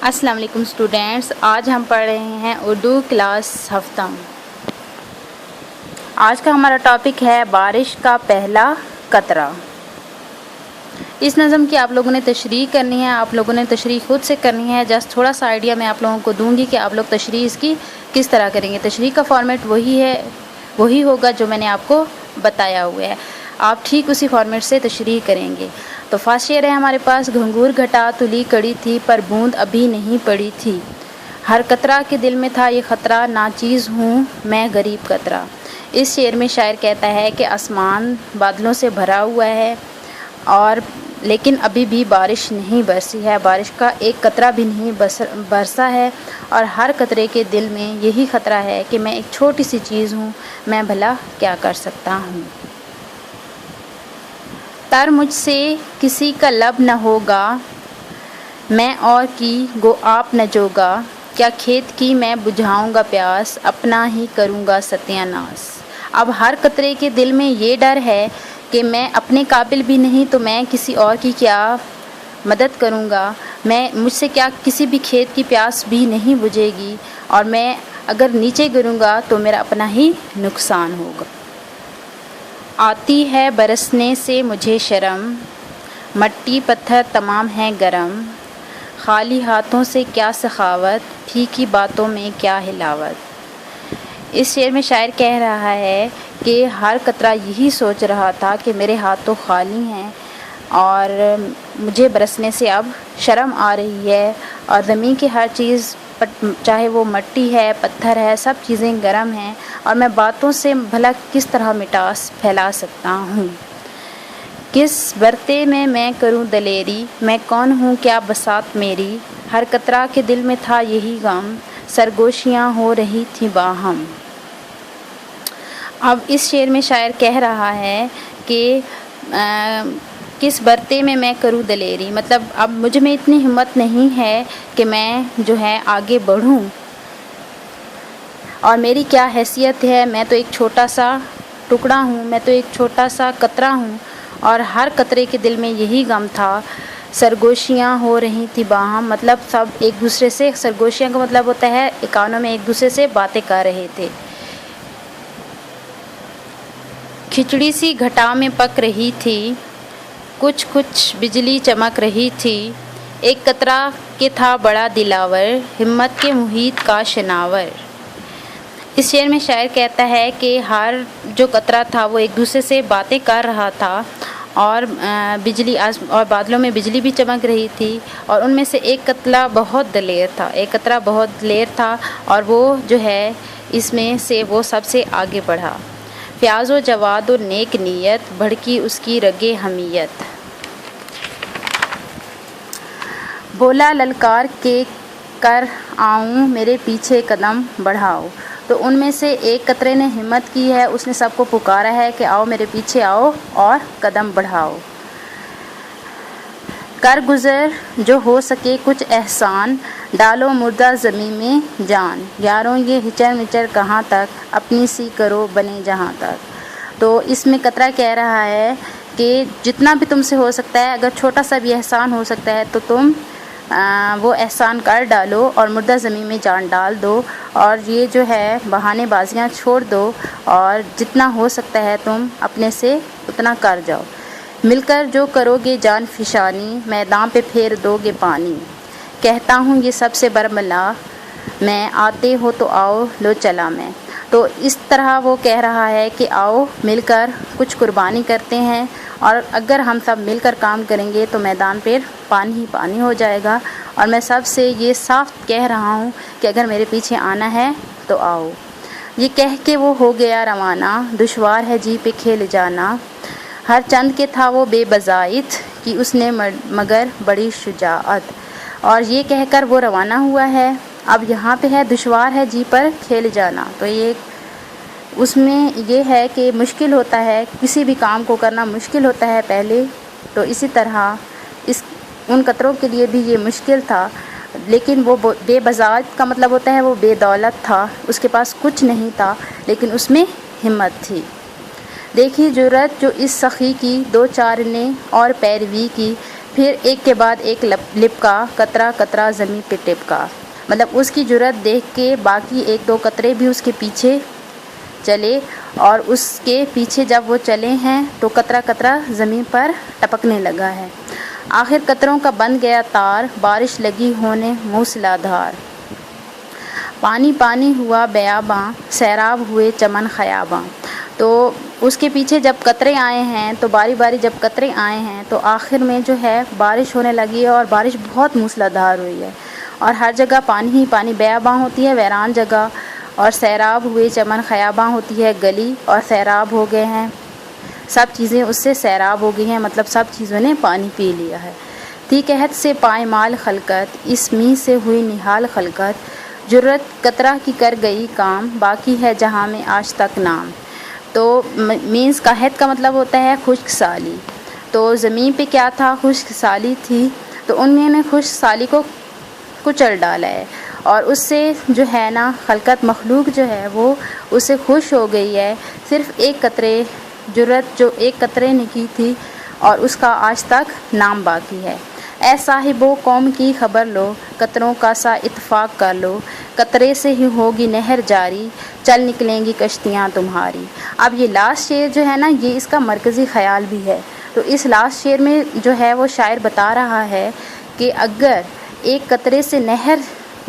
السلام علیکم اسٹوڈینٹس، آج ہم پڑھ رہے ہیں اردو کلاس ہفتہ۔ آج کا ہمارا ٹاپک ہے بارش کا پہلا قطرہ۔ اس نظم کی آپ لوگوں نے تشریح کرنی ہے، آپ لوگوں نے تشریح خود سے کرنی ہے۔ جسٹ تھوڑا سا آئیڈیا میں آپ لوگوں کو دوں گی کہ آپ لوگ تشریح اس کی کس طرح کریں گے۔ تشریح کا فارمیٹ وہی ہوگا جو میں نے آپ کو بتایا ہوا ہے، آپ ٹھیک اسی فارمیٹ سے تشریح کریں گے۔ تو فرسٹ شعر ہے ہمارے پاس، گھنگور گھٹا تلی کڑی تھی پر بوند ابھی نہیں پڑی تھی، ہر قطرہ کے دل میں تھا یہ خطرہ، ناچیز ہوں میں غریب قطرہ۔ اس شعر میں شاعر کہتا ہے کہ آسمان بادلوں سے بھرا ہوا ہے اور لیکن ابھی بھی بارش نہیں برسی ہے، بارش کا ایک قطرہ بھی نہیں برسا ہے، اور ہر قطرے کے دل میں یہی خطرہ ہے کہ میں ایک چھوٹی سی چیز ہوں، میں بھلا کیا کر سکتا ہوں۔ تر مجھ سے کسی کا لب نہ ہوگا، میں اور کی گو آپ نہ جوگا، کیا کھیت کی میں بجھاؤں گا پیاس، اپنا ہی کروں گا ستیہ ناس۔ اب ہر قطرے کے دل میں یہ ڈر ہے کہ میں اپنے قابل بھی نہیں تو میں کسی اور کی کیا مدد کروں گا، مجھ سے کیا کسی بھی کھیت کی پیاس بھی نہیں بجھے گی، اور میں اگر نیچے گروں گا تو میرا اپنا ہی نقصان ہوگا۔ آتی ہے برسنے سے مجھے شرم، مٹی پتھر تمام ہے گرم، خالی ہاتھوں سے کیا سخاوت، پھیکی باتوں میں کیا حلاوت۔ اس شعر میں شاعر کہہ رہا ہے کہ ہر قطرہ یہی سوچ رہا تھا کہ میرے ہاتھ تو خالی ہیں اور مجھے برسنے سے اب شرم آ رہی ہے، اور زمین کی ہر چیز چاہے وہ مٹی ہے پتھر ہے سب چیزیں گرم ہیں، اور میں باتوں سے بھلا کس طرح مٹاس پھیلا سکتا ہوں۔ کس برتے میں کروں دلیری، میں کون ہوں کیا بساط میری، ہر قطرہ کے دل میں تھا یہی غم، سرگوشیاں ہو رہی تھیں باہم۔ اب اس شعر میں شاعر کہہ رہا ہے کہ کس برتے میں کروں دلیری، مطلب اب مجھ میں اتنی ہمت نہیں ہے کہ میں جو ہے آگے بڑھوں، اور میری کیا حیثیت ہے، میں تو ایک چھوٹا سا ٹکڑا ہوں، میں تو ایک چھوٹا سا قطرہ ہوں، اور ہر قطرے کے دل میں یہی غم تھا۔ سرگوشیاں ہو رہی تھی باہم، مطلب سب ایک دوسرے سے، سرگوشیاں کا مطلب ہوتا ہے اکانوں میں ایک دوسرے سے باتیں کر رہے تھے۔ کھچڑی سی گھٹا میں پک رہی تھی، کچھ بجلی چمک رہی تھی، ایک قطرہ کے تھا بڑا دلاور، ہمت کے محیط کا شناور۔ اس شعر میں شاعر کہتا ہے کہ ہر جو قطرہ تھا وہ ایک دوسرے سے باتیں کر رہا تھا، اور بادلوں میں بجلی بھی چمک رہی تھی، اور ان میں سے ایک قطرہ بہت دلیر تھا، اور وہ جو ہے اس میں سے وہ سب سے آگے بڑھا۔ پیاز و جواد و نیک نیت، بھڑکی اس کی رگے حمیت، بولا للکار کے کر آؤں میرے پیچھے قدم بڑھاؤ۔ تو ان میں سے ایک قطرے نے ہمت کی ہے، اس نے سب کو پکارا ہے کہ آؤ میرے پیچھے آؤ اور قدم بڑھاؤ۔ کر گزر جو ہو سکے کچھ احسان، ڈالو مردہ زمیں میں جان، یاروں یہ ہچر مچر کہاں تک، اپنی سی کرو بنے جہاں تک۔ تو اس میں قطرہ کہہ رہا ہے کہ جتنا بھی تم سے ہو سکتا ہے، اگر چھوٹا سا بھی احسان ہو سکتا ہے تو تم وہ احسان کر ڈالو اور مردہ زمین میں جان ڈال دو، اور یہ جو ہے بہانے بازیاں چھوڑ دو، اور جتنا ہو سکتا ہے تم اپنے سے اتنا کر جاؤ۔ مل کر جو کرو گے جان فشانی، میدان پہ پھیر دو گے پانی، کہتا ہوں یہ سب سے برملا میں، آتے ہو تو آؤ لو چلا میں۔ تو اس طرح وہ کہہ رہا ہے کہ آؤ مل کر کچھ قربانی کرتے ہیں، اور اگر ہم سب مل کر کام کریں گے تو میدان پہ پانی ہی پانی ہو جائے گا، اور میں سب سے یہ صاف کہہ رہا ہوں کہ اگر میرے پیچھے آنا ہے تو آؤ۔ یہ کہہ کے وہ ہو گیا روانہ، دشوار ہے جی پہ کھیل جانا، ہر چند کے تھا وہ بے بضاعت، کی اس نے مگر بڑی شجاعت۔ اور یہ کہہ کر وہ روانہ ہوا ہے۔ اب یہاں پہ ہے دشوار ہے جی پر کھیل جانا، تو یہ اس میں یہ ہے کہ مشکل ہوتا ہے، کسی بھی کام کو کرنا مشکل ہوتا ہے پہلے، تو اسی طرح ان قطروں کے لیے بھی یہ مشکل تھا، لیکن وہ بے بضاعت کا مطلب ہوتا ہے وہ بے دولت تھا، اس کے پاس کچھ نہیں تھا لیکن اس میں ہمت تھی۔ دیکھی جرأت جو اس سخی کی، دو چار نے اور پیروی کی، پھر ایک کے بعد ایک لپکا، قطرہ قطرہ زمیں پہ ٹپکا، مطلب اس کی جرأت دیکھ کے باقی ایک دو قطرے بھی اس کے پیچھے چلے، اور اس کے پیچھے جب وہ چلے ہیں تو قطرہ قطرہ زمین پر ٹپکنے لگا ہے۔ آخر قطروں کا بن گیا تار، بارش لگی ہونے موسلا دھار، پانی پانی ہوا بیاباں، سیراب ہوئے چمن خیاباں۔ تو اس کے پیچھے جب قطرے آئے ہیں تو باری باری جب قطرے آئے ہیں تو آخر میں جو ہے بارش ہونے لگی ہے، اور بارش بہت موسلا دھار ہوئی ہے، اور ہر جگہ پانی ہی پانی، بیاباں ہوتی ہے ویران جگہ، اور سیراب ہوئے چمن خیاباں ہوتی ہے گلی، اور سیراب ہو گئے ہیں سب چیزیں، اس سے سیراب ہو گئی ہیں، مطلب سب چیزوں نے پانی پی لیا ہے۔ تھی قحط سے پائمال خلقت، اس می سے ہوئی نہال خلقت، جرت قطرہ کی کر گئی کام، باقی ہے جہاں میں آج تک نام۔ تو مینس قحط کا مطلب ہوتا ہے خشک سالی، تو زمین پہ کیا تھا؟ خشک سالی تھی، تو انہوں نے خشک سالی کو کچل ڈالا ہے، اور اس سے جو ہے نا خلقت مخلوق جو ہے وہ اس سے خوش ہو گئی ہے، صرف ایک قطرے جرت جو ایک قطرے نے کی تھی، اور اس کا آج تک نام باقی ہے۔ اے صاحبو قوم کی خبر لو، قطروں کا سا اتفاق کر لو، قطرے سے ہی ہوگی نہر جاری، چل نکلیں گی کشتیاں تمہاری۔ اب یہ لاسٹ شعر جو ہے نا یہ اس کا مرکزی خیال بھی ہے، تو اس لاسٹ شعر میں جو ہے وہ شاعر بتا رہا ہے کہ اگر ایک قطرے سے نہر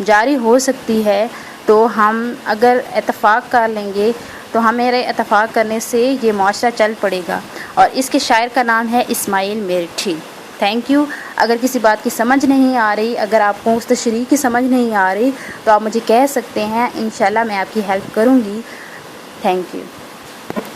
جاری ہو سکتی ہے تو ہم اگر اتفاق کر لیں گے تو ہمارے اتفاق کرنے سے یہ معاشرہ چل پڑے گا۔ اور اس کے شاعر کا نام ہے اسماعیل میرٹھی۔ Thank you. اگر کسی بات کی سمجھ نہیں آ رہی، اگر آپ کو اس تشریح کی سمجھ نہیں آ رہی تو آپ مجھے کہہ سکتے ہیں، انشاءاللہ میں آپ کی ہیلپ کروں گی۔ Thank you.